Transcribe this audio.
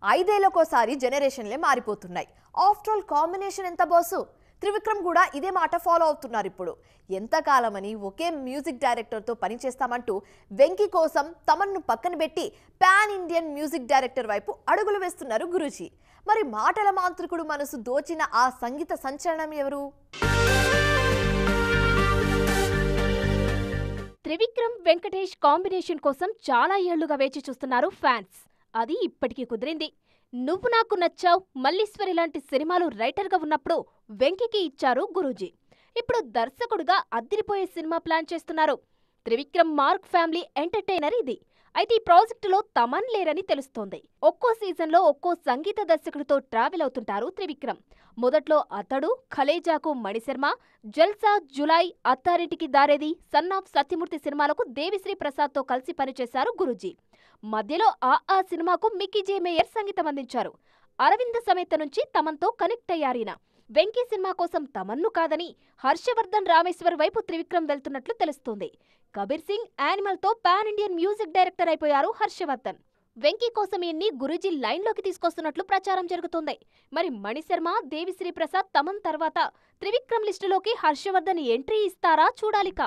ఐదేళ్లకోసారి జనరేషన్లే మారిపోతున్నాయి. After all combination ఎంత boss. Trivikram కూడా ఇదే మాట ఫాలో అవుతున్నారు. ఇప్పుడు ఎంతకాలమని ఒకే మ్యూజిక్ డైరెక్టర్తో పనిచేస్తామంటూ వెంకీ కోసం తమన్ను పక్కన పెట్టి పాన్ ఇండియన్ మ్యూజిక్ డైరెక్టర్ వైపు అడుగులు వేస్తున్నారు గురూజీ. మరి మాటల మాంత్రికుడు మనసు దోచిన ఆ సంగీత సంచలనం ఎవరు? త్రివిక్రమ్ వెంకటేష్ కాంబినేషన్ కోసం చాలా ఏళ్లుగా వేచి చూస్తున్నారు ఫ్యాన్స్. అది ఇప్పటికీ కుదిరింది. నువ్వు నాకు నచ్చావ్, మల్లీశ్వరి లాంటి సినిమాలు రైటర్గా ఉన్నప్పుడు వెంకీకి ఇచ్చారు గురూజీ. ఇప్పుడు దర్శకుడుగా అద్దిరిపోయే సినిమా ప్లాన్ చేస్తున్నారు. త్రివిక్రమ్ మార్క్ ఫ్యామిలీ ఎంటర్టైనర్ ఇది. అయితే ఈ ప్రాజెక్టులో తమన్ లేరని తెలుస్తోంది. ఒక్కో సీజన్లో ఒక్కో సంగీత దర్శకుడితో ట్రావెల్ అవుతుంటారు త్రివిక్రమ్. మొదట్లో అతడు, ఖలేజాకు మణిశర్మ, జల్సా, July, Attarintiki Daredi, son of Satyamurthy సినిమాలకు దేవిశ్రీ ప్రసాద్తో కలిసి పనిచేశారు గురూజీ. మధ్యలో ఆ సినిమాకు మిక్కీ జే మేయర్ సంగీతం అందించారు. అరవింద సమేత నుంచి తమన్తో కనెక్ట్ అయ్యారీన. వెంకీ సినిమా కోసం తమన్ను కాదని హర్షవర్ధన్ రామేశ్వర్ వైపు త్రివిక్రమ్ వెళ్తున్నట్లు తెలుస్తోంది. కబీర్ సింగ్, యానిమల్తో పాన్ ఇండియన్ మ్యూజిక్ డైరెక్టర్ అయిపోయారు హర్షవర్ధన్. వెంకీ కోసం ఈయన్ని గురూజీ లైన్లోకి తీసుకొస్తున్నట్లు ప్రచారం జరుగుతోంది. మరి మణిశర్మ, దేవిశ్రీ ప్రసాద్, తమన్ తర్వాత త్రివిక్రమ్ లిస్టులోకి హర్షవర్ధన్ ఎంట్రీ ఇస్తారా చూడాలిక.